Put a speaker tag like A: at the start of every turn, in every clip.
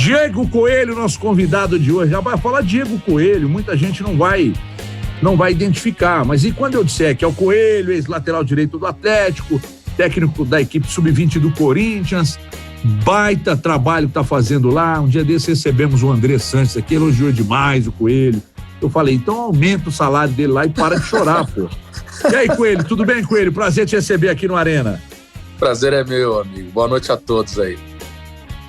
A: Diego Coelho, nosso convidado de hoje. Já vai falar Diego Coelho, muita gente não vai identificar, mas e quando eu disser que é o Coelho, ex-lateral direito do Atlético, técnico da equipe sub-20 do Corinthians, baita trabalho que tá fazendo lá. Um dia desse recebemos o André Santos aqui, elogiou demais o Coelho. Eu falei, então aumenta o salário dele lá e para de chorar, pô. E aí, Coelho, tudo bem, Coelho? Prazer te receber aqui no Arena.
B: Prazer é meu, amigo. Boa noite a todos aí.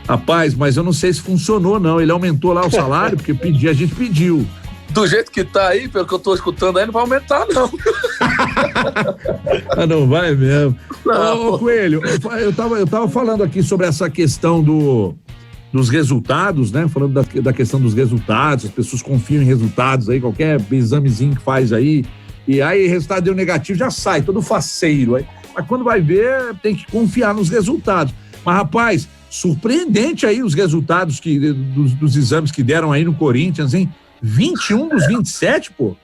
A: Rapaz, mas eu não sei se funcionou, não. Ele aumentou lá o salário, porque a gente pediu.
B: Do jeito que tá aí, pelo que eu tô escutando aí, não vai aumentar, não.
A: Ah, não vai mesmo.
B: Não.
A: Ô, Coelho, eu tava falando aqui sobre essa questão dos resultados, né? Falando da questão dos resultados, as pessoas confiam em resultados aí, qualquer examezinho que faz aí, e aí resultado deu negativo, já sai, todo faceiro aí. Mas quando vai ver, tem que confiar nos resultados. Mas, rapaz, surpreendente aí os resultados dos exames que deram aí no Corinthians, hein? 21 dos 27, pô.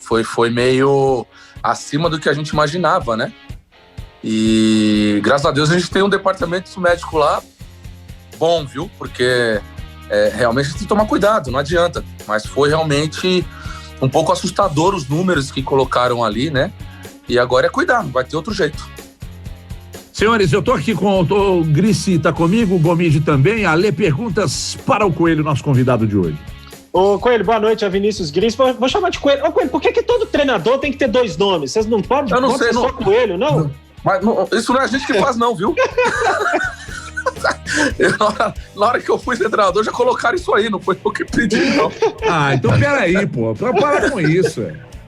B: Foi meio acima do que a gente imaginava, né? E graças a Deus a gente tem um departamento médico lá bom, viu? Porque realmente a gente tem que tomar cuidado, não adianta. Mas foi realmente um pouco assustador os números que colocaram ali, né? E agora é cuidar, não vai ter outro jeito.
A: Senhores, eu tô aqui com o Grice, tá comigo, o Gomide também. A Lê perguntas para o Coelho, nosso convidado de hoje.
C: Ô, Coelho, boa noite, é Vinícius Grice. Vou chamar de Coelho. Ô, Coelho, por que todo treinador tem que ter dois nomes? Vocês não podem?
B: Eu não sei,
C: só Coelho, não?
B: Mas isso não é a gente que faz, não, viu? Na hora que eu fui ser treinador, já colocaram isso aí, não foi eu que pedi, não.
A: Ah, então peraí, pô, para com isso,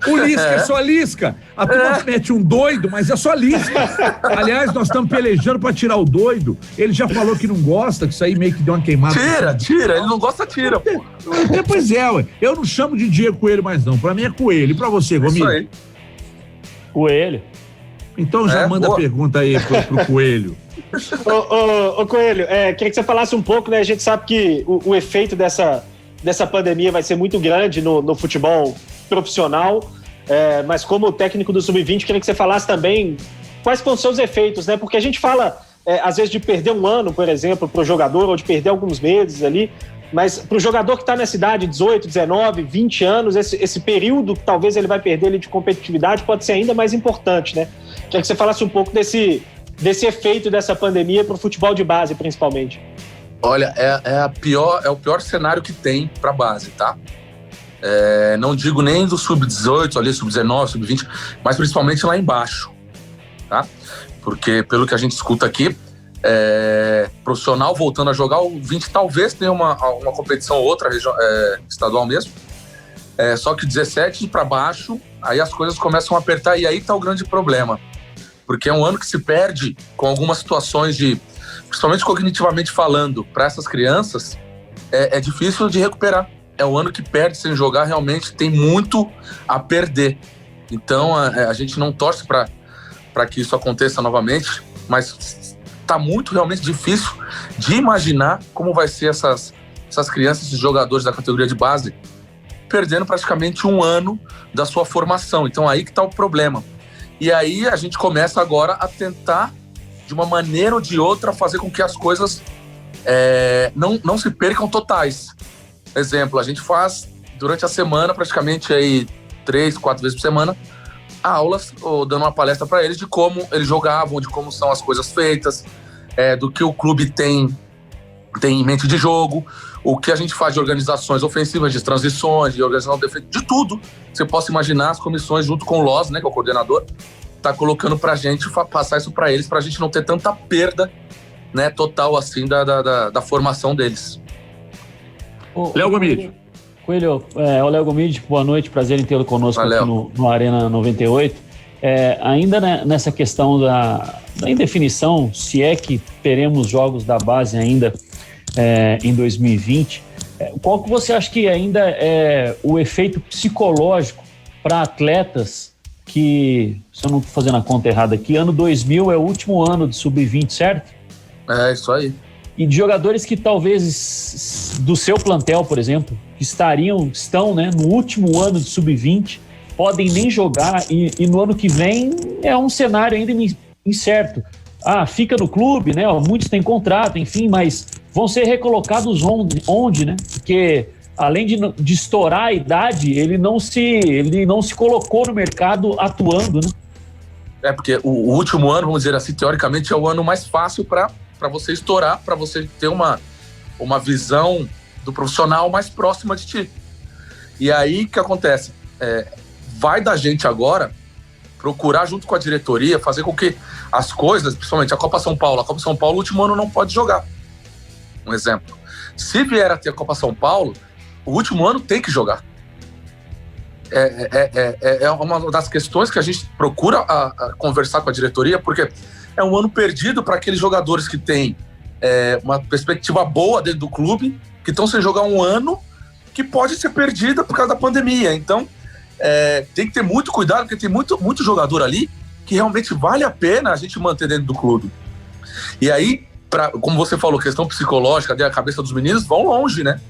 A: O Lisca é só Lisca. A turma mete um doido, mas é só Lisca. Aliás, nós estamos pelejando pra tirar o doido. Ele já falou que não gosta, que isso aí meio que deu uma queimada.
B: Tira. Ele não gosta, tira, pô.
A: Pois é, ué. Eu não chamo de Diego Coelho mais, não. Pra mim é Coelho. E pra você, Gomes?
B: Isso aí.
C: Coelho.
A: Então já manda a pergunta aí pro Coelho.
C: Ô, Coelho, queria que você falasse um pouco, né? A gente sabe que o efeito dessa pandemia vai ser muito grande no futebol profissional, mas como técnico do Sub-20, queria que você falasse também quais vão ser os efeitos, né? Porque a gente fala, às vezes, de perder um ano, por exemplo, para o jogador, ou de perder alguns meses ali, mas para o jogador que está nessa idade, 18, 19, 20 anos, esse período que talvez ele vai perder ali de competitividade pode ser ainda mais importante, né? Queria que você falasse um pouco desse efeito dessa pandemia para o futebol de base, principalmente.
B: Olha, é o pior cenário que tem para base, tá? Não digo nem do sub-18, ali, sub-19, sub-20, mas principalmente lá embaixo, tá? Porque pelo que a gente escuta aqui, profissional voltando a jogar, o 20 talvez tenha uma competição ou outra, estadual mesmo, só que 17 para baixo, aí as coisas começam a apertar e aí tá o grande problema, porque é um ano que se perde com algumas situações principalmente cognitivamente falando, para essas crianças, é difícil de recuperar. É o ano que perde sem jogar, realmente tem muito a perder. Então, a gente não torce para que isso aconteça novamente, mas está muito realmente difícil de imaginar como vai ser essas crianças, esses jogadores da categoria de base, perdendo praticamente um ano da sua formação. Então, aí que está o problema. E aí a gente começa agora a tentar, de uma maneira ou de outra, fazer com que as coisas não se percam totais. Exemplo, a gente faz durante a semana, praticamente aí 3, 4 vezes por semana, aulas ou dando uma palestra para eles de como eles jogavam, de como são as coisas feitas, do que o clube tem em mente de jogo, o que a gente faz de organizações ofensivas, de transições, de organização defesa, de tudo. Você possa imaginar as comissões junto com o Loz, né, que é o coordenador, tá colocando pra gente passar isso para eles, pra gente não ter tanta perda, né, total assim da formação deles.
A: Léo Gomide.
D: Coelho, o Léo Gomide, boa noite, prazer em tê-lo conosco aqui no Arena 98. Ainda nessa questão da indefinição, se é que teremos jogos da base ainda em 2020, qual que você acha que ainda é o efeito psicológico para atletas que, se eu não estou fazendo a conta errada aqui, ano 2000 é o último ano de sub-20, certo?
B: É, isso aí.
D: E de jogadores que talvez, do seu plantel, por exemplo, que estão, né, no último ano de sub-20, podem nem jogar e no ano que vem é um cenário ainda incerto. fica no clube, né? Muitos têm contrato, enfim, mas vão ser recolocados onde, né? Porque além de estourar a idade, ele não se colocou no mercado atuando, né?
B: Porque o último ano, vamos dizer assim, teoricamente é o ano mais fácil para você estourar, para você ter uma visão do profissional mais próxima de ti. E aí, o que acontece? Vai da gente agora procurar, junto com a diretoria, fazer com que as coisas, principalmente a Copa São Paulo, o último ano não pode jogar. Um exemplo. Se vier a ter a Copa São Paulo, o último ano tem que jogar. É uma das questões que a gente procura a conversar com a diretoria, porque é um ano perdido para aqueles jogadores que têm uma perspectiva boa dentro do clube, que estão sem jogar um ano, que pode ser perdida por causa da pandemia. Então, tem que ter muito cuidado, porque tem muito jogador ali que realmente vale a pena a gente manter dentro do clube. E aí, como você falou, questão psicológica, a cabeça dos meninos vão longe, né?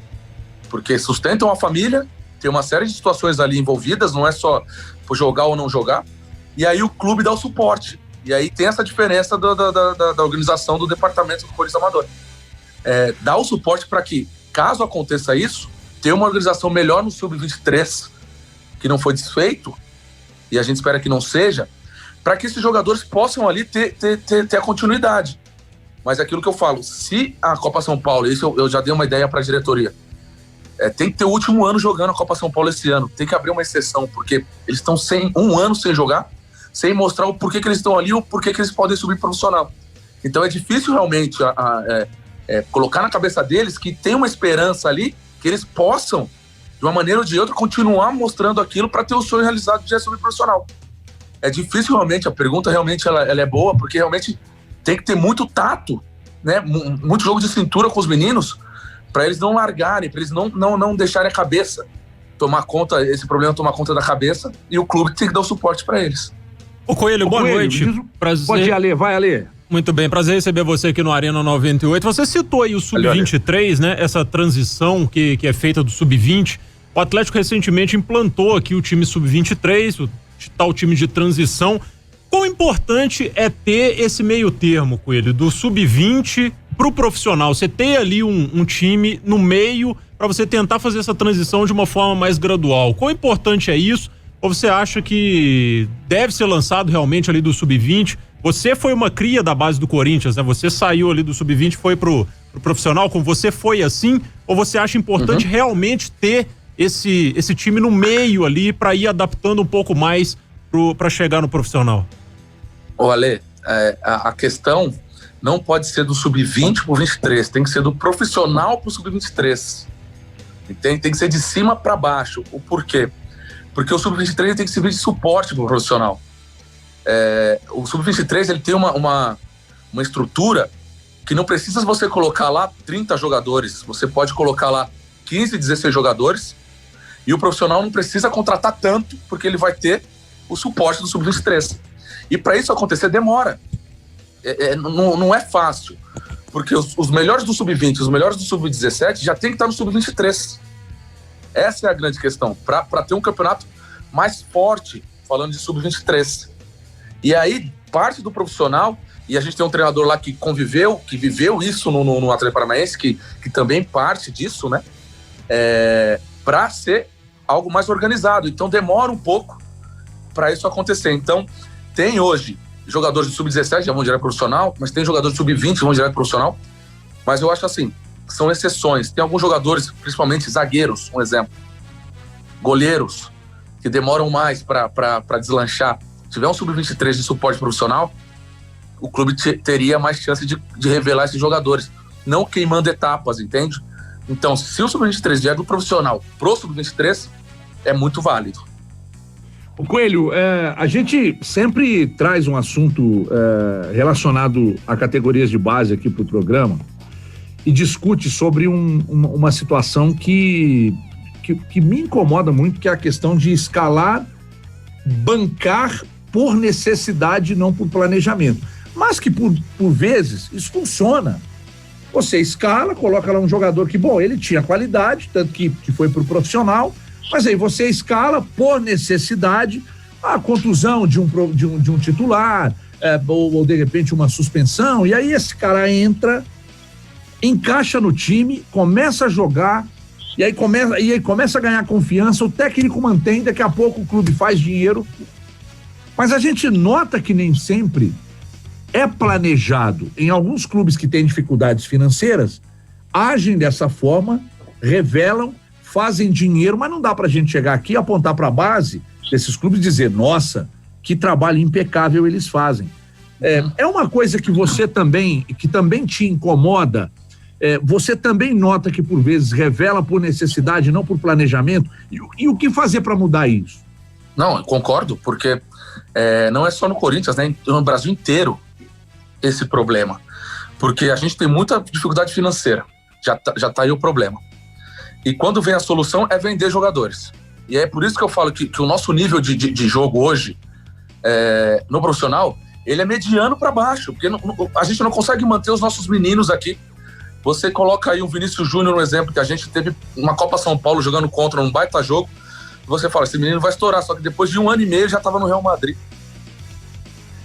B: Porque sustentam a família, tem uma série de situações ali envolvidas, não é só por jogar ou não jogar. E aí o clube dá o suporte. E aí tem essa diferença da organização do departamento do Corinthians Amador. Dá o suporte para que, caso aconteça isso, ter uma organização melhor no Sub-23, que não foi desfeito, e a gente espera que não seja, para que esses jogadores possam ali ter a continuidade. Mas é aquilo que eu falo, se a Copa São Paulo, isso eu já dei uma ideia para a diretoria, tem que ter o último ano jogando a Copa São Paulo esse ano, tem que abrir uma exceção, porque eles estão um ano sem jogar, sem mostrar o porquê que eles estão ali, o porquê que eles podem subir profissional. Então é difícil realmente colocar na cabeça deles que tem uma esperança ali, que eles possam, de uma maneira ou de outra, continuar mostrando aquilo para ter o sonho realizado de subir profissional. É difícil realmente, a pergunta realmente ela é boa, porque realmente tem que ter muito tato, né? Muito jogo de cintura com os meninos, para eles não largarem, para eles não deixarem a cabeça esse problema tomar conta da cabeça, e o clube tem que dar o suporte para eles.
E: Ô Coelho, boa noite.
A: Prazer. Pode ir, Ale, vai, Ale.
E: Muito bem, prazer receber você aqui no Arena 98. Você citou aí o Sub-23, né? Essa transição que é feita do Sub-20. O Atlético recentemente implantou aqui o time Sub-23, o tal time de transição. Quão importante é ter esse meio termo, Coelho, do Sub-20 pro profissional? Você ter ali um time no meio para você tentar fazer essa transição de uma forma mais gradual. Quão importante é isso? Ou você acha que deve ser lançado realmente ali do Sub-20? Você foi uma cria da base do Corinthians, né? Você saiu ali do Sub-20 e foi pro profissional, como você foi assim? Ou você acha importante realmente ter esse time no meio ali para ir adaptando um pouco mais para chegar no profissional?
B: Ô Ale, a questão não pode ser do Sub-20 pro 23, tem que ser do profissional pro Sub-23. Tem que ser de cima para baixo. O porquê? Porque o Sub-23 tem que servir de suporte pro profissional. O Sub-23 ele tem uma estrutura que não precisa você colocar lá 30 jogadores, você pode colocar lá 15, 16 jogadores, e o profissional não precisa contratar tanto, porque ele vai ter o suporte do Sub-23. E para isso acontecer demora. Não é fácil, porque os melhores do Sub-20, os melhores do Sub-17 já tem que estar no Sub-23. Essa é a grande questão, para ter um campeonato mais forte, falando de Sub-23. E aí, parte do profissional, e a gente tem um treinador lá que viveu isso no Atlético Paranaense, que também parte disso, né? Para ser algo mais organizado. Então, demora um pouco para isso acontecer. Então, tem hoje jogadores de Sub-17 já vão direto profissional, mas tem jogadores de Sub-20 que vão direto profissional. Mas eu acho assim, são exceções. Tem alguns jogadores, principalmente zagueiros, um exemplo, goleiros, que demoram mais para deslanchar. Se tiver um Sub-23 de suporte profissional, o clube teria mais chance de revelar esses jogadores, não queimando etapas, entende? Então, se o Sub-23 vier do profissional pro Sub-23, é muito válido.
A: O Coelho, a gente sempre traz um assunto relacionado a categorias de base aqui pro programa e discute sobre uma situação que me incomoda muito, que é a questão de escalar, bancar por necessidade, não por planejamento. Mas que por vezes isso funciona. Você escala, coloca lá um jogador que, bom, ele tinha qualidade, tanto que foi pro profissional, mas aí você escala por necessidade, a contusão de um titular, ou de repente uma suspensão, e aí esse cara entra, encaixa no time, começa a jogar, e aí começa a ganhar confiança, o técnico mantém, daqui a pouco o clube faz dinheiro, mas a gente nota que nem sempre é planejado. Em alguns clubes que têm dificuldades financeiras, agem dessa forma, revelam, fazem dinheiro, mas não dá pra gente chegar aqui e apontar pra base desses clubes e dizer, nossa, que trabalho impecável eles fazem. É uma coisa que você também, que também te incomoda, você também nota que por vezes revela por necessidade, não por planejamento, e o que fazer para mudar isso?
B: Não, eu concordo, porque não é só no Corinthians, né? No Brasil inteiro esse problema, porque a gente tem muita dificuldade financeira, já tá aí o problema. E quando vem a solução é vender jogadores. E é por isso que eu falo que o nosso nível de jogo hoje, no profissional, ele é mediano para baixo, porque a gente não consegue manter os nossos meninos aqui. Você coloca aí o Vinícius Júnior no exemplo, que a gente teve uma Copa São Paulo jogando contra um baita jogo, você fala, esse menino vai estourar, só que depois de 1 ano e meio já estava no Real Madrid.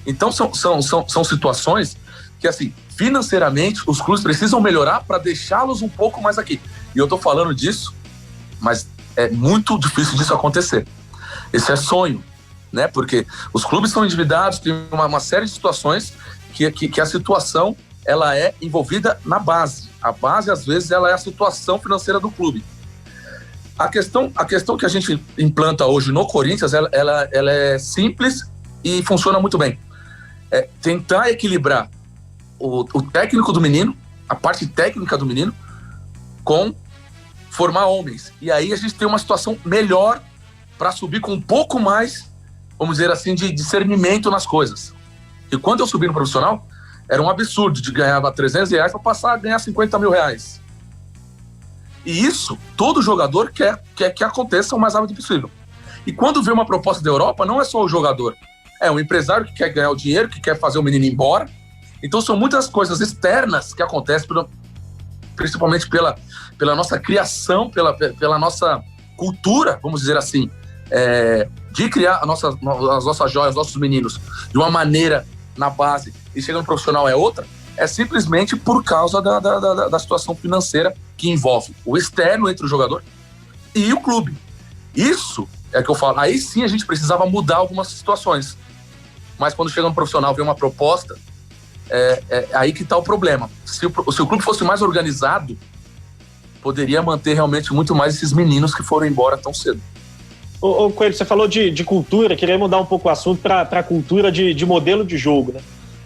B: Então são situações que, assim, financeiramente os clubes precisam melhorar para deixá-los um pouco mais aqui. E eu tô falando disso, mas é muito difícil disso acontecer. Esse é sonho, né? Porque os clubes são endividados, tem uma série de situações que a situação ela é envolvida na base. A base, às vezes, ela é a situação financeira do clube. A questão que a gente implanta hoje no Corinthians, ela é simples e funciona muito bem. É tentar equilibrar o técnico do menino, a parte técnica do menino, com formar homens. E aí a gente tem uma situação melhor para subir com um pouco mais, vamos dizer assim, de discernimento nas coisas. E quando eu subi no profissional, era um absurdo de ganhar R$300 para passar a ganhar R$50 mil. E isso, todo jogador quer que aconteça o mais rápido possível. E quando vê uma proposta da Europa, não é só o jogador. É um empresário que quer ganhar o dinheiro, que quer fazer o menino ir embora. Então são muitas coisas externas que acontecem, principalmente pela nossa criação, pela nossa cultura, vamos dizer assim, de criar as nossas joias, os nossos meninos, de uma maneira na base, e chega no profissional é outra, é simplesmente por causa da situação financeira que envolve o externo entre o jogador e o clube. Isso é que eu falo. Aí sim a gente precisava mudar algumas situações. Mas quando chega no profissional, vê uma proposta, aí que está o problema. Se o clube fosse mais organizado, poderia manter realmente muito mais esses meninos que foram embora tão cedo.
C: Ô Coelho, você falou de cultura, queria mudar um pouco o assunto para a cultura de modelo de jogo, né?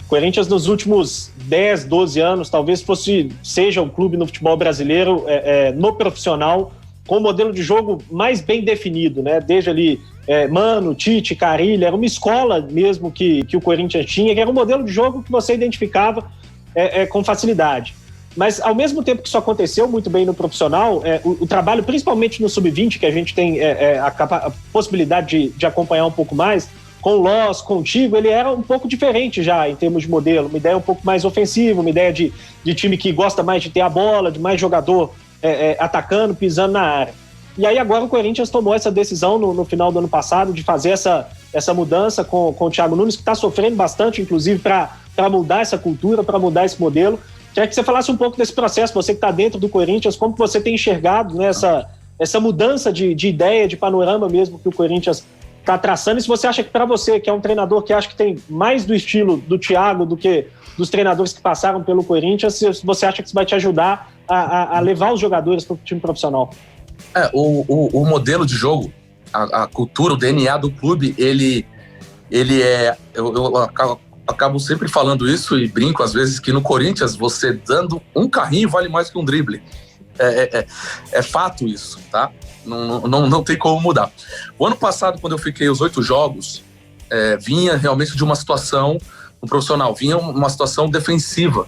C: O Corinthians nos últimos 10, 12 anos talvez seja um clube no futebol brasileiro no profissional com o modelo de jogo mais bem definido, né? Desde ali Mano, Tite, Carille, era uma escola mesmo que o Corinthians tinha, que era um modelo de jogo que você identificava com facilidade. Mas ao mesmo tempo que isso aconteceu muito bem no profissional, o trabalho, principalmente no Sub-20, que a gente tem a possibilidade de acompanhar um pouco mais, com o Loss, contigo, ele era um pouco diferente já em termos de modelo, uma ideia um pouco mais ofensiva, uma ideia de time que gosta mais de ter a bola, de mais jogador atacando, pisando na área. E aí agora o Corinthians tomou essa decisão no final do ano passado de fazer essa mudança com o Thiago Nunes, que está sofrendo bastante, inclusive, para mudar essa cultura, para mudar esse modelo. Queria que você falasse um pouco desse processo, você que está dentro do Corinthians, como você tem enxergado, né, essa mudança de ideia, de panorama mesmo que o Corinthians está traçando, e se você acha que para você, que é um treinador que acha que tem mais do estilo do Thiago do que dos treinadores que passaram pelo Corinthians, se você acha que isso vai te ajudar a levar os jogadores para o time profissional.
B: O modelo de jogo, a cultura, o DNA do clube, ele é... Eu acabo sempre falando isso e brinco às vezes que no Corinthians você dando um carrinho vale mais que um drible. É fato isso, tá? Não tem como mudar. O ano passado, quando eu fiquei os 8 jogos, vinha realmente de uma situação, um profissional, vinha uma situação defensiva.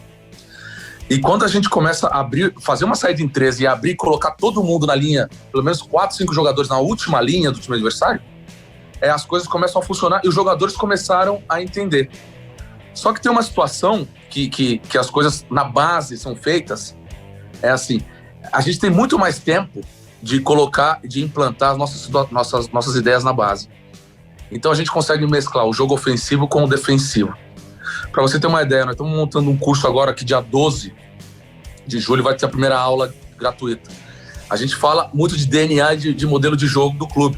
B: E quando a gente começa a fazer uma saída em 13 e abrir, colocar todo mundo na linha, pelo menos 4, 5 jogadores na última linha do time adversário, as coisas começam a funcionar e os jogadores começaram a entender. Só que tem uma situação que as coisas na base são feitas, assim, a gente tem muito mais tempo de colocar, de implantar as nossas ideias na base. Então a gente consegue mesclar o jogo ofensivo com o defensivo. Para você ter uma ideia, nós estamos montando um curso agora que dia 12 de julho vai ter a primeira aula gratuita. A gente fala muito de DNA e de modelo de jogo do clube.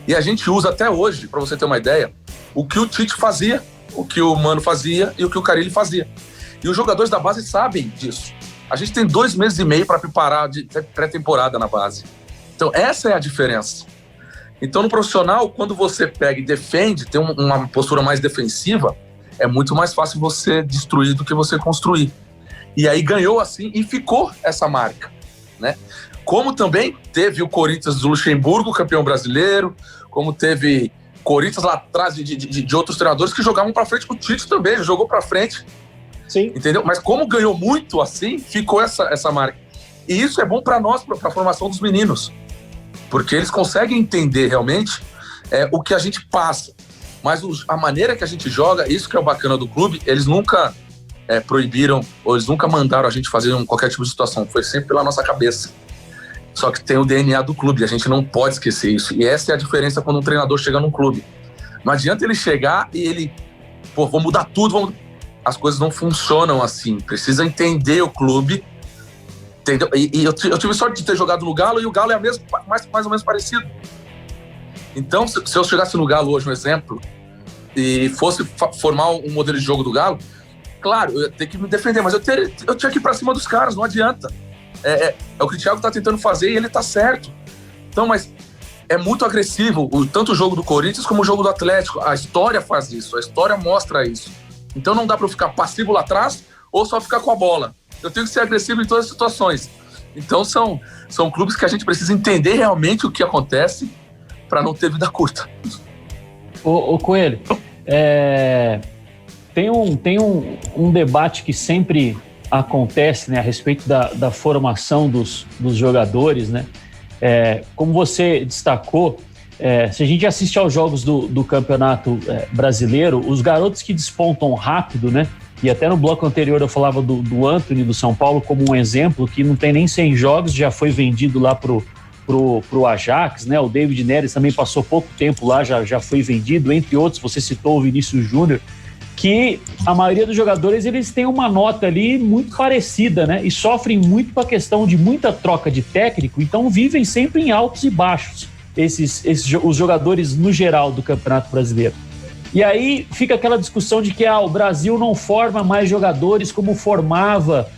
B: E a gente usa até hoje, para você ter uma ideia, o que o Tite fazia, o que o Mano fazia e o que o Carille fazia. E os jogadores da base sabem disso. A gente tem 2 meses e meio para preparar de pré-temporada na base. Então, essa é a diferença. Então, no profissional, quando você pega e defende, tem uma postura mais defensiva, é muito mais fácil você destruir do que você construir. E aí ganhou assim e ficou essa marca, né? Como também teve o Corinthians do Luxemburgo, campeão brasileiro, como teve Corinthians lá atrás de outros treinadores que jogavam para frente, o Tite também jogou para frente.
C: Sim.
B: Entendeu? Mas como ganhou muito assim, ficou essa marca. E isso é bom para nós, para a formação dos meninos, porque eles conseguem entender realmente o que a gente passa. Mas a maneira que a gente joga, isso que é o bacana do clube, eles nunca proibiram, ou eles nunca mandaram a gente fazer qualquer tipo de situação, foi sempre pela nossa cabeça. Só que tem o DNA do clube, a gente não pode esquecer isso. E essa é a diferença quando um treinador chega num clube. Não adianta ele chegar e ele, vou mudar tudo, as coisas não funcionam assim. Precisa entender o clube, entendeu? E eu tive sorte de ter jogado no Galo, e o Galo é mais ou menos parecido. Então, se eu chegasse no Galo hoje, um exemplo, e fosse formar um modelo de jogo do Galo, claro, eu ia ter que me defender, mas eu tinha que ir pra cima dos caras, não adianta. É o que o Thiago tá tentando fazer e ele tá certo. Então, mas é muito agressivo, tanto o jogo do Corinthians como o jogo do Atlético. A história faz isso, a história mostra isso. Então não dá pra eu ficar passivo lá atrás ou só ficar com a bola. Eu tenho que ser agressivo em todas as situações. Então são clubes que a gente precisa entender realmente o que acontece para não ter vida curta.
D: Ô Coelho, tem um debate que sempre acontece, né, a respeito da formação dos jogadores, né? Como você destacou, se a gente assiste aos jogos do Campeonato Brasileiro, os garotos que despontam rápido, né? E até no bloco anterior eu falava do Antony do São Paulo como um exemplo, que não tem nem 100 jogos, já foi vendido lá pro Ajax, né? O David Neres também passou pouco tempo lá, já foi vendido, entre outros, você citou o Vinícius Júnior, que a maioria dos jogadores eles têm uma nota ali muito parecida, né? E sofrem muito com a questão de muita troca de técnico, então vivem sempre em altos e baixos, os jogadores no geral do Campeonato Brasileiro. E aí fica aquela discussão de que o Brasil não forma mais jogadores como formava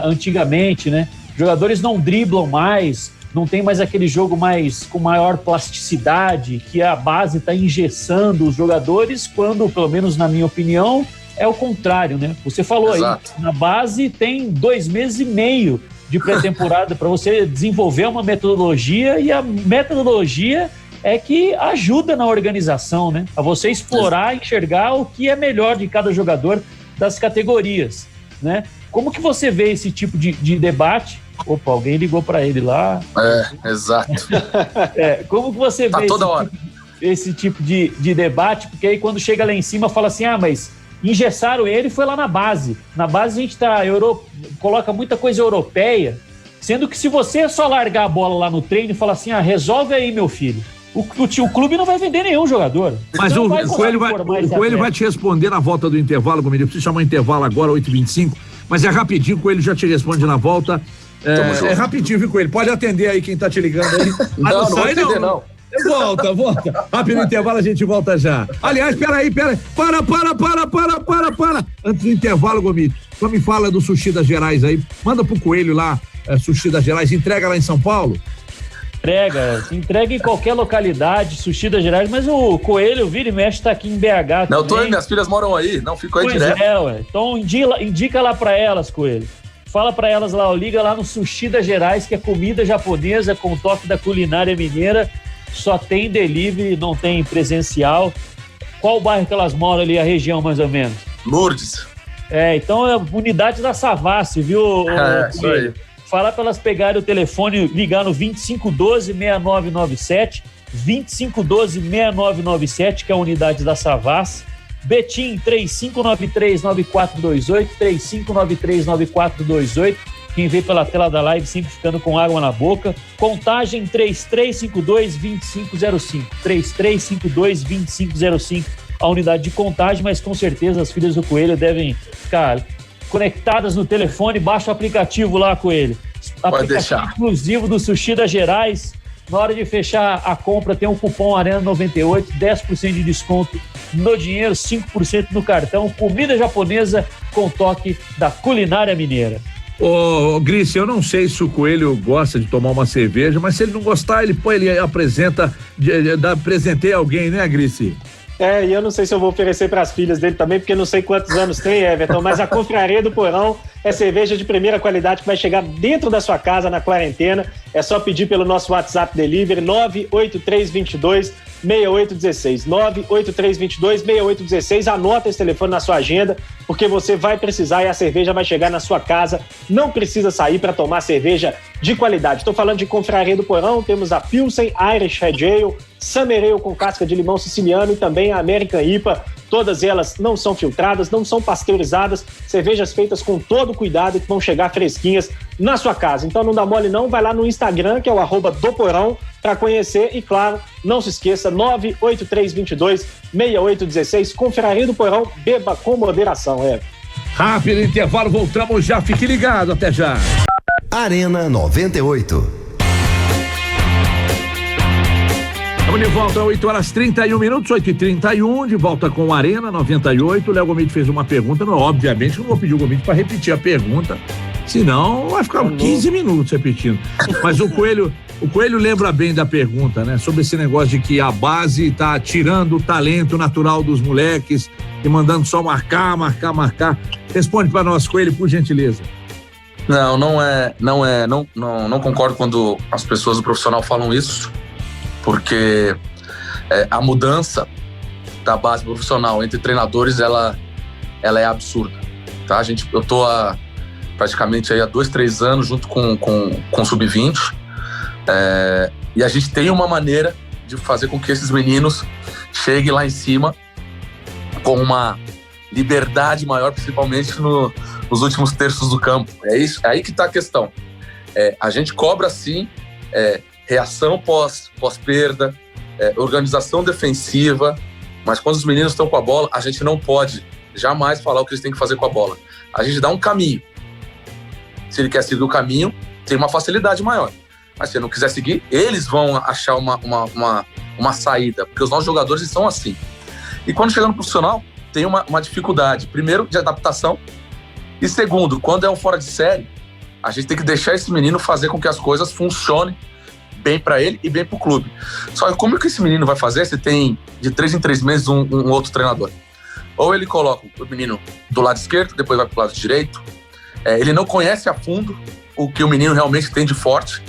D: antigamente, né? Jogadores não driblam mais, não tem mais aquele jogo mais com maior plasticidade, que a base está engessando os jogadores, quando, pelo menos na minha opinião, é o contrário, né? Você falou Exato. Aí, na base tem 2 meses e meio de pré-temporada para você desenvolver uma metodologia, e a metodologia é que ajuda na organização, né? A você explorar, enxergar o que é melhor de cada jogador das categorias, né? Como que você vê esse tipo de debate? Opa, alguém ligou para ele lá.
B: Exato.
D: Como que você vê esse tipo de debate? Porque aí quando chega lá em cima fala assim, mas engessaram ele e foi lá na base. Na base a gente coloca muita coisa europeia, sendo que se você só largar a bola lá no treino e falar assim, resolve aí, meu filho, o clube não vai vender nenhum jogador.
A: Mas o Coelho vai te responder na volta do intervalo, como ele precisa chamar o intervalo agora, 8h25, mas é rapidinho, o Coelho já te responde na volta. É rapidinho, viu, Coelho? Pode atender aí quem tá te ligando aí.
B: Não vou atender, não.
A: Volta. Rápido intervalo, a gente volta já. Aliás, peraí. Para. Antes do intervalo, Gomito, só me fala do Sushi das Gerais aí. Manda pro Coelho lá, Sushi das Gerais. Entrega lá em São Paulo?
D: Entrega em qualquer localidade, Sushi das Gerais, mas o Coelho, vira e mexe, tá aqui em BH.
B: Não, tô aí, minhas filhas moram aí, não fico aí direto.
D: Então indica lá pra elas, Coelho. Fala pra elas lá, liga lá no Sushi das Gerais, que é comida japonesa com toque da culinária mineira, só tem delivery, não tem presencial. Qual o bairro que elas moram ali, a região mais ou menos?
B: Lourdes.
D: Então é unidade da Savassi, viu?
B: Isso aí.
D: Fala para elas pegarem o telefone, ligar no 2512-6997, 2512-6997, que é a unidade da Savassi. Betim, 3593-9428, 3593-9428. Quem vê pela tela da live sempre ficando com água na boca. Contagem 3352-2505, 3352-2505. a unidade de contagem, mas com certeza as filhas do Coelho devem ficar conectadas no telefone. Baixa o aplicativo lá, Coelho.
B: Pode deixar.
D: Exclusivo do Sushi das Gerais. Na hora de fechar a compra, tem um cupom Arena 98, 10% de desconto no dinheiro, 5% no cartão. Comida japonesa com toque da culinária mineira.
A: Ô, Grice, eu não sei se o Coelho gosta de tomar uma cerveja, mas se ele não gostar, ele apresenta, apresentei alguém, né, Grice?
C: E eu não sei se eu vou oferecer para as filhas dele também, porque não sei quantos anos tem, Everton, mas a Confraria do Porão é cerveja de primeira qualidade que vai chegar dentro da sua casa na quarentena. É só pedir pelo nosso WhatsApp Delivery 98322 6816. 98322 6816. Anota esse telefone na sua agenda, porque você vai precisar e a cerveja vai chegar na sua casa. Não precisa sair para tomar cerveja de qualidade. Estou falando de Confraria do Porão, temos a Pilsen, Irish Red Ale, Summer Ale com casca de limão siciliano e também a American IPA. Todas elas não são filtradas, não são pasteurizadas, cervejas feitas com todo cuidado e que vão chegar fresquinhas na sua casa. Então não dá mole não, vai lá no Instagram, que é o @doporão, para conhecer. E claro, não se esqueça, 98322 6816, Confraria do Porão, beba com moderação.
A: Rápido intervalo, voltamos já, fique ligado, até já.
F: Arena 98.
A: Estamos de volta, 8h31, 8h31, de volta com a Arena 98. O Léo Gomide fez uma pergunta, obviamente não vou pedir o Gomide para repetir a pergunta, senão vai ficar 15 minutos repetindo. Mas o Coelho lembra bem da pergunta, né? Sobre esse negócio de que a base tá tirando o talento natural dos moleques e mandando só marcar. Responde para nós, Coelho, por gentileza.
B: Não concordo quando as pessoas do profissional falam isso, porque a mudança da base profissional entre treinadores, ela é absurda, tá? Eu tô praticamente há 2-3 anos junto com o Sub-20, e a gente tem uma maneira de fazer com que esses meninos cheguem lá em cima com uma liberdade maior, principalmente nos últimos terços do campo. É aí que tá a questão. A gente cobra, sim, reação pós-perda, organização defensiva, mas quando os meninos estão com a bola, a gente não pode jamais falar o que eles têm que fazer com a bola. A gente dá um caminho. Se ele quer seguir o caminho, tem uma facilidade maior. Mas se ele não quiser seguir, eles vão achar uma saída, porque os nossos jogadores são assim. E quando chega no profissional, tem uma dificuldade, primeiro, de adaptação, e segundo, quando é um fora de série, a gente tem que deixar esse menino fazer com que as coisas funcionem bem para ele e bem para o clube. Só que como é que esse menino vai fazer se tem de 3 em 3 meses um outro treinador? Ou ele coloca o menino do lado esquerdo, depois vai para o lado direito. Ele não conhece a fundo o que o menino realmente tem de forte,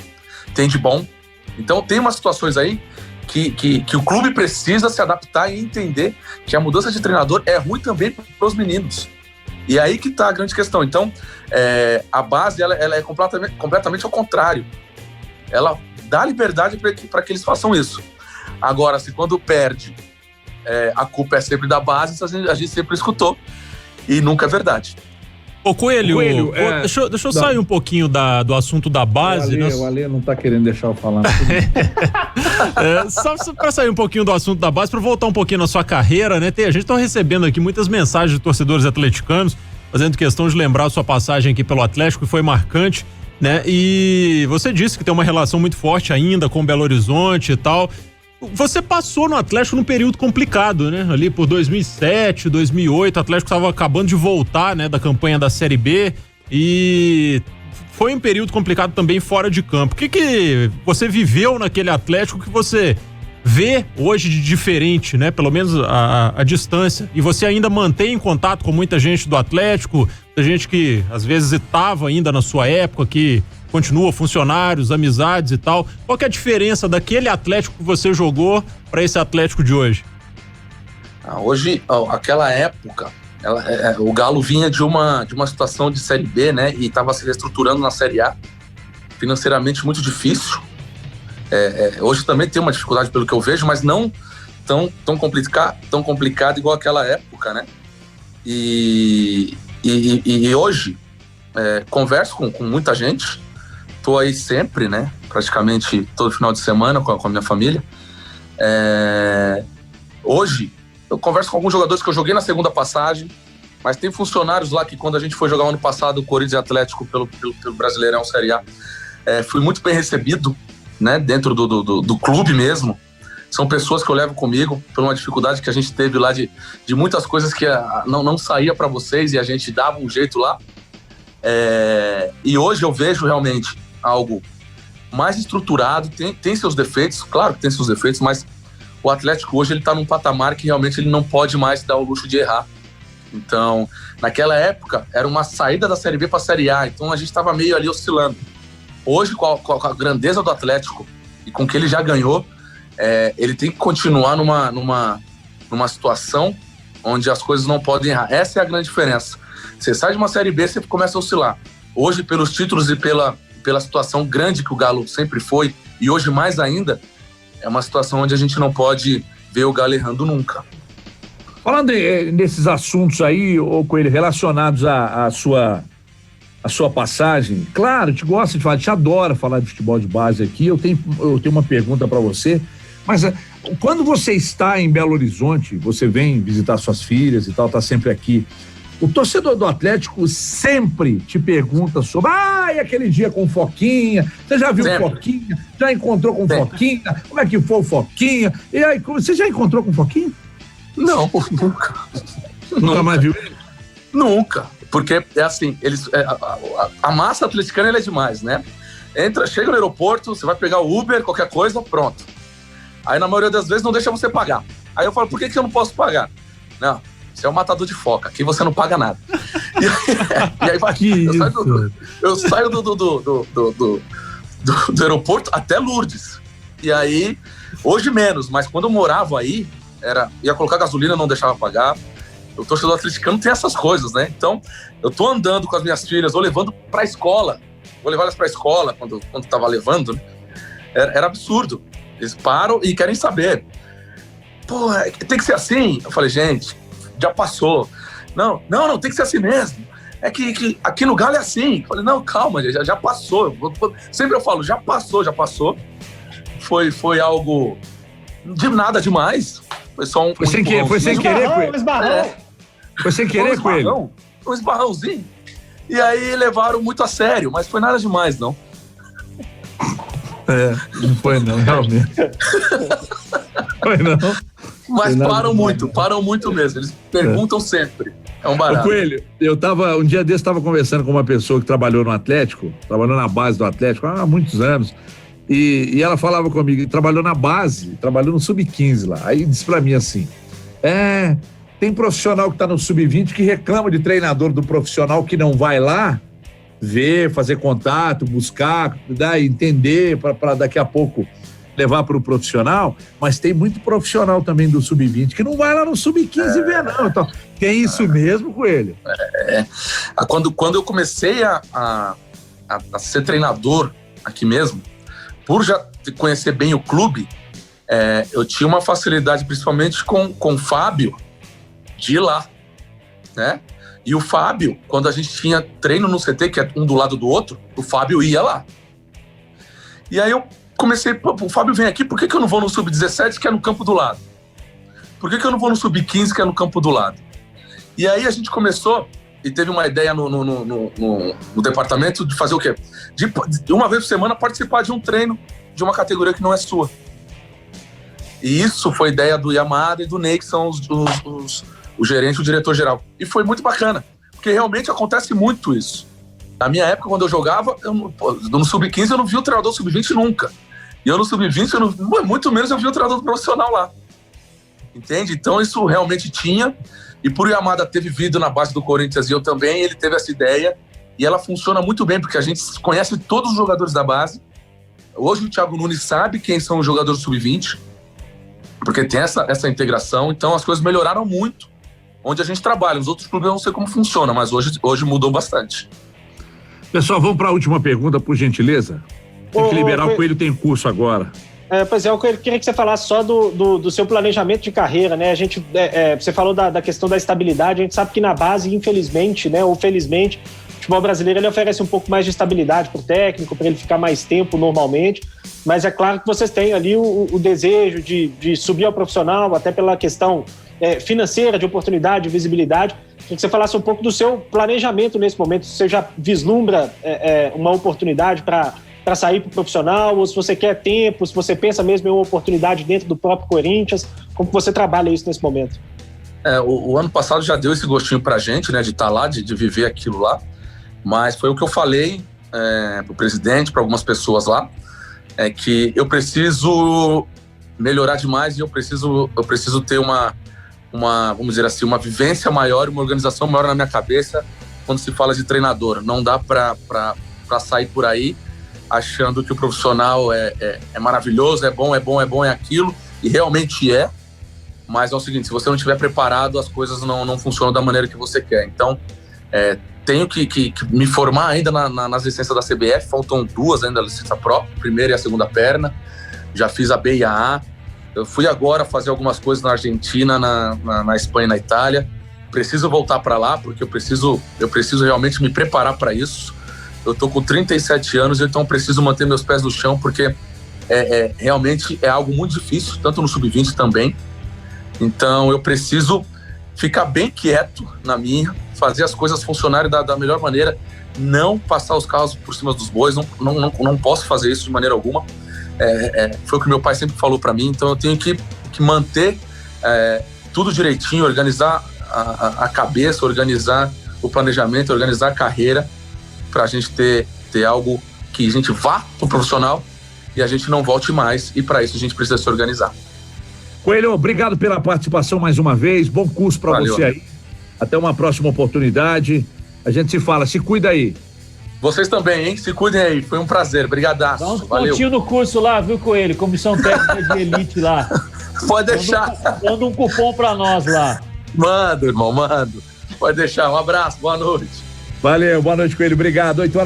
B: tem de bom. Então tem umas situações aí que o clube precisa se adaptar e entender que a mudança de treinador é ruim também para os meninos. E aí que está a grande questão. Então, a base ela é completamente ao contrário. Ela dá liberdade para que eles façam isso. Agora, se quando perde, a culpa é sempre da base, isso a gente sempre escutou, e nunca é verdade.
E: Ô Coelho, deixa eu sair um pouquinho do assunto da base.
A: O Ale não tá querendo deixar eu falar.
E: Só para sair um pouquinho do assunto da base, para voltar um pouquinho na sua carreira, né? A gente tá recebendo aqui muitas mensagens de torcedores atleticanos, fazendo questão de lembrar a sua passagem aqui pelo Atlético, que foi marcante, né? E você disse que tem uma relação muito forte ainda com Belo Horizonte e tal. Você passou no Atlético num período complicado, né? Ali por 2007, 2008, o Atlético estava acabando de voltar, né, da campanha da Série B, e foi um período complicado também fora de campo. O que você viveu naquele Atlético que você vê hoje de diferente, né? Pelo menos a distância. E você ainda mantém contato com muita gente do Atlético, muita gente que às vezes estava ainda na sua época, que continua, funcionários, amizades e tal. Qual que é a diferença daquele Atlético que você jogou para esse Atlético de hoje?
B: Hoje, aquela época, o Galo vinha de uma situação de Série B, né? E estava se reestruturando na Série A, financeiramente muito difícil. Hoje também tem uma dificuldade pelo que eu vejo, mas não tão complicado igual aquela época, né? E hoje converso com muita gente. Tô aí sempre, né? Praticamente todo final de semana com a minha família. Hoje, Eu converso com alguns jogadores que eu joguei na segunda passagem, mas tem funcionários lá que quando a gente foi jogar ano passado o Corinthians e Atlético pelo Brasileirão Série A, fui muito bem recebido, né, dentro do clube mesmo. São pessoas que eu levo comigo por uma dificuldade que a gente teve lá de muitas coisas que não saía para vocês e a gente dava um jeito lá. E hoje eu vejo realmente algo mais estruturado, tem seus defeitos, claro que tem seus defeitos, mas o Atlético hoje ele tá num patamar que realmente ele não pode mais dar o luxo de errar. Então, naquela época, era uma saída da Série B para a Série A, então a gente estava meio ali oscilando. Hoje, com a grandeza do Atlético e com o que ele já ganhou, ele tem que continuar numa situação onde as coisas não podem errar. Essa é a grande diferença. Você sai de uma Série B, você começa a oscilar. Hoje, pelos títulos e pela situação grande que o Galo sempre foi, e hoje mais ainda, é uma situação onde a gente não pode ver o Galo errando nunca.
A: Falando nesses assuntos aí, ô Coelho, relacionados à sua passagem, claro, te gosta de falar, te adora falar de futebol de base aqui. Eu tenho uma pergunta para você, mas quando você está em Belo Horizonte, você vem visitar suas filhas e tal, tá sempre aqui, o torcedor do Atlético sempre te pergunta sobre, e aquele dia com o Foquinha, você já viu o Foquinha? Já encontrou com o Foquinha? Como é que foi o Foquinha? E aí, você já encontrou com o Foquinha?
B: Não, nunca.
A: Nunca mais viu ele?
B: Nunca, porque é assim, a massa atleticana é demais, né? Chega no aeroporto, você vai pegar o Uber, qualquer coisa, pronto. Aí na maioria das vezes não deixa você pagar. Aí eu falo, por que eu não posso pagar? Não, você é um matador de foca, aqui você não paga nada. E aí vai, eu saio do aeroporto até Lourdes. E aí, hoje menos, mas quando eu morava aí, ia colocar gasolina, não deixava pagar. O torcedor atleticano tem essas coisas, né? Então, eu tô andando com as minhas filhas, vou levando pra escola. Vou levar elas pra escola quando tava levando, né? Era absurdo. Eles param e querem saber. Pô, tem que ser assim? Eu falei, gente, já passou. Não, tem que ser assim mesmo. É que aqui no Galo é assim. Eu falei, não, calma, já passou. Sempre eu falo, já passou. Foi algo de nada demais. Foi só um...
A: Foi sem querer, Coelho. Foi sem querer, Coelho.
B: Um esbarrãozinho. E aí levaram muito a sério, mas foi nada demais, não.
A: Não foi não, realmente. Foi não.
B: Mas param muito mesmo. Eles perguntam sempre. É um barato.
A: Coelho, um dia desse estava conversando com uma pessoa que trabalhou no Atlético, trabalhou na base do Atlético há muitos anos. E ela falava comigo, trabalhou na base, trabalhou no Sub-15 lá. Aí disse pra mim assim, tem profissional que tá no Sub-20 que reclama de treinador do profissional que não vai lá ver, fazer contato, buscar, entender para daqui a pouco levar para o profissional, mas tem muito profissional também do Sub-20 que não vai lá no Sub-15 ver não. Então, tem isso mesmo, Coelho?
B: Quando eu comecei a ser treinador aqui mesmo, por já conhecer bem o clube, eu tinha uma facilidade, principalmente com o Fábio, de ir lá, né? E o Fábio, quando a gente tinha treino no CT, que é um do lado do outro, o Fábio ia lá. E aí eu comecei, o Fábio vem aqui, por que eu não vou no Sub-17, que é no campo do lado? Por que eu não vou no Sub-15, que é no campo do lado? E aí a gente começou, e teve uma ideia no departamento de fazer o quê? De uma vez por semana participar de um treino de uma categoria que não é sua. E isso foi ideia do Yamada e do Ney, que são o gerente e o diretor-geral. E foi muito bacana, porque realmente acontece muito isso. Na minha época, quando eu jogava, no Sub-15 eu não vi o treinador Sub-20 nunca. E eu no Sub-20, muito menos eu vi o treinador profissional lá. Entende? Então isso realmente tinha. E por o Yamada ter vivido na base do Corinthians e eu também, ele teve essa ideia. E ela funciona muito bem, porque a gente conhece todos os jogadores da base. Hoje o Thiago Nunes sabe quem são os jogadores Sub-20, porque tem essa integração. Então as coisas melhoraram muito onde a gente trabalha. Os outros clubes eu não sei como funciona, mas hoje mudou bastante.
A: Pessoal, vamos para a última pergunta, por gentileza. Tem que liberar o Coelho, tem curso agora.
C: Pois é, eu queria que você falasse só do seu planejamento de carreira, né? Você falou da questão da estabilidade, a gente sabe que na base, infelizmente, né, ou felizmente, o futebol brasileiro ele oferece um pouco mais de estabilidade para o técnico, para ele ficar mais tempo normalmente, mas é claro que vocês têm ali o desejo de subir ao profissional, até pela questão financeira, de oportunidade, de visibilidade. Queria que você falasse um pouco do seu planejamento nesse momento, se você já vislumbra uma oportunidade para sair para o profissional, ou se você quer tempo, se você pensa mesmo em uma oportunidade dentro do próprio Corinthians, como você trabalha isso nesse momento?
B: O ano passado já deu esse gostinho pra gente, né, de estar lá, de viver aquilo lá, mas foi o que eu falei pro presidente, para algumas pessoas lá, que eu preciso melhorar demais e eu preciso ter uma, vamos dizer assim, uma vivência maior, uma organização maior na minha cabeça quando se fala de treinador. Não dá para sair por aí achando que o profissional é maravilhoso, é bom, é aquilo, e realmente é, mas é o seguinte, se você não estiver preparado, as coisas não funcionam da maneira que você quer. Então, tenho que me formar ainda nas licenças da CBF, faltam 2 ainda, a licença própria, a primeira e a segunda perna, já fiz a B e a A, eu fui agora fazer algumas coisas na Argentina, na Espanha e na Itália, preciso voltar para lá, porque eu preciso realmente me preparar para isso. Eu tô com 37 anos, então preciso manter meus pés no chão, porque realmente é algo muito difícil, tanto no sub-20 também. Então eu preciso ficar bem quieto na minha, fazer as coisas funcionarem da melhor maneira, não passar os carros por cima dos bois, não posso fazer isso de maneira alguma. Foi o que meu pai sempre falou para mim, então eu tenho que manter tudo direitinho, organizar a cabeça, organizar o planejamento, organizar a carreira, para a gente ter algo que a gente vá pro profissional e a gente não volte mais, e para isso a gente precisa se organizar.
A: Coelho, obrigado pela participação mais uma vez, bom curso para você aí, até uma próxima oportunidade, a gente se fala, se cuida aí.
B: Vocês também, hein? Se cuidem aí, foi um prazer, brigadaço.
D: Dá uns pontinhos no curso lá, viu, Coelho? Comissão técnica de elite lá.
B: Pode deixar.
D: Manda um cupom para nós lá.
B: Mando, irmão, mando. Pode deixar, um abraço, boa noite.
A: Valeu, boa noite, Coelho, obrigado. 8h